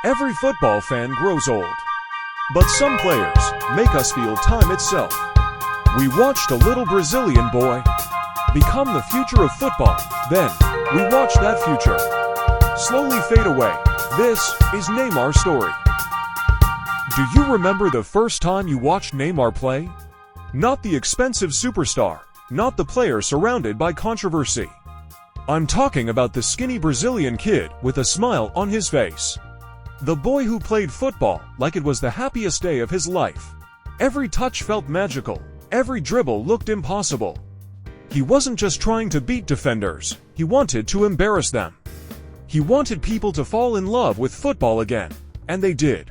Every football fan grows old. But some players make us feel time itself. We watched a little Brazilian boy become the future of football. Then, we watched that future slowly fade away. This is Neymar's story. Do you remember the first time you watched Neymar play? Not the expensive superstar, not the player surrounded by controversy. I'm talking about the skinny Brazilian kid with a smile on his face. The boy who played football like it was the happiest day of his life. Every touch felt magical. Every dribble looked impossible. He wasn't just trying to beat defenders, he wanted to embarrass them. He wanted people to fall in love with football again, and they did.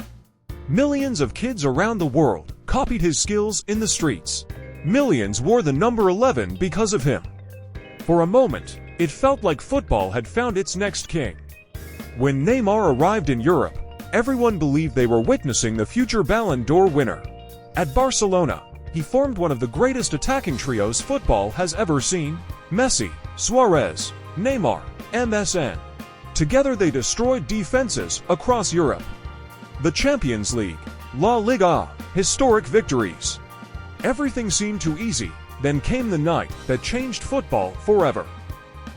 Millions of kids around the world copied his skills in the streets. Millions wore the number 11 because of him. For a moment, it felt like football had found its next king. When Neymar arrived in Europe, everyone believed they were witnessing the future Ballon d'Or winner. At Barcelona, he formed one of the greatest attacking trios football has ever seen: Messi, Suarez, Neymar, MSN. Together they destroyed defenses across Europe. The Champions League, La Liga, historic victories. Everything seemed too easy. Then came the night that changed football forever.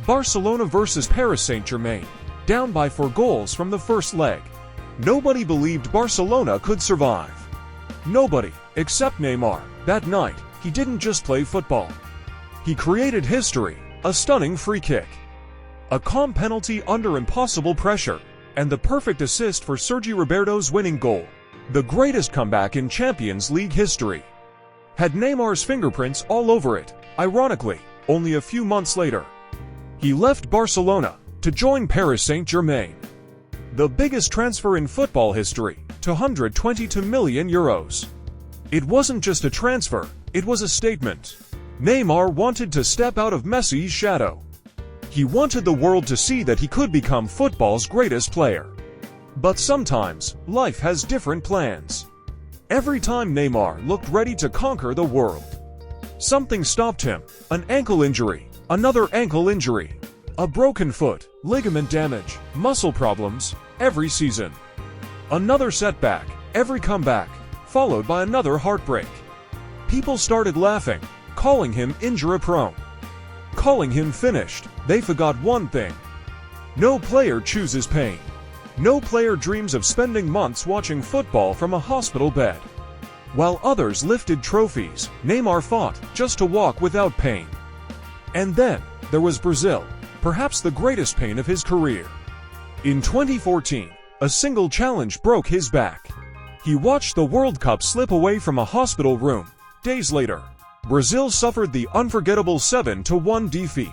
Barcelona versus Paris Saint-Germain, down by 4 goals from the first leg. Nobody believed Barcelona could survive. Nobody, except Neymar. That night, he didn't just play football. He created history, a stunning free kick, a calm penalty under impossible pressure, and the perfect assist for Sergi Roberto's winning goal. The greatest comeback in Champions League history. Had Neymar's fingerprints all over it. Ironically, only a few months later, he left Barcelona to join Paris Saint-Germain. The biggest transfer in football history, to €122 million. It wasn't just a transfer, it was a statement. Neymar wanted to step out of Messi's shadow. He wanted the world to see that he could become football's greatest player. But sometimes, life has different plans. Every time Neymar looked ready to conquer the world, something stopped him. An ankle injury, another ankle injury, a broken foot, ligament damage, muscle problems, every season. Another setback, every comeback, followed by another heartbreak. People started laughing, calling him injury-prone, calling him finished. They forgot one thing. No player chooses pain. No player dreams of spending months watching football from a hospital bed. While others lifted trophies, Neymar fought just to walk without pain. And then, there was Brazil, perhaps the greatest pain of his career. In 2014, a single challenge broke his back. He watched the World Cup slip away from a hospital room. Days later, Brazil suffered the unforgettable 7-1 defeat.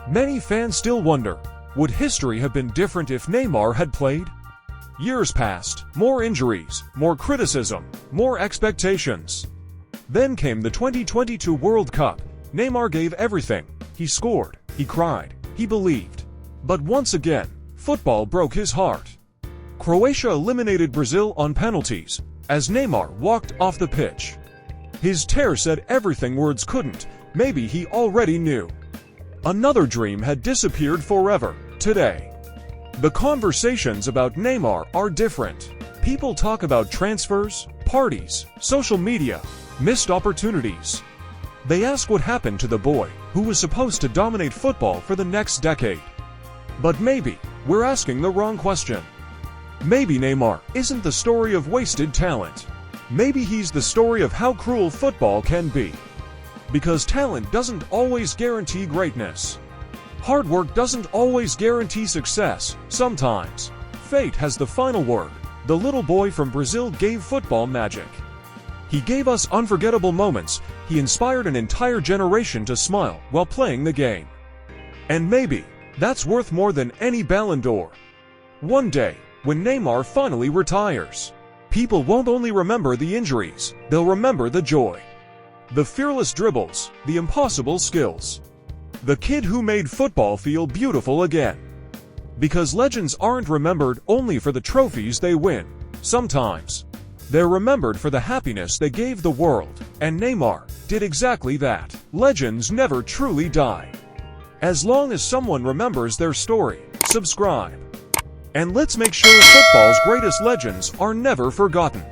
Many fans still wonder, would history have been different if Neymar had played? Years passed, more injuries, more criticism, more expectations. Then came the 2022 World Cup. Neymar gave everything. He scored, he cried, he believed. But once again, football broke his heart. Croatia eliminated Brazil on penalties as Neymar walked off the pitch. His tear said everything words couldn't. Maybe he already knew. Another dream had disappeared forever. Today, the conversations about Neymar are different. People talk about transfers, parties, social media, missed opportunities. They ask what happened to the boy who was supposed to dominate football for the next decade. But maybe we're asking the wrong question. Maybe Neymar isn't the story of wasted talent. Maybe he's the story of how cruel football can be. Because talent doesn't always guarantee greatness. Hard work doesn't always guarantee success. Sometimes, fate has the final word. The little boy from Brazil gave football magic. He gave us unforgettable moments. He inspired an entire generation to smile while playing the game. And maybe that's worth more than any Ballon d'Or. One day, when Neymar finally retires, people won't only remember the injuries, they'll remember the joy. The fearless dribbles, the impossible skills. The kid who made football feel beautiful again. Because legends aren't remembered only for the trophies they win. Sometimes, they're remembered for the happiness they gave the world. And Neymar did exactly that. Legends never truly die. As long as someone remembers their story. Subscribe. And let's make sure football's greatest legends are never forgotten.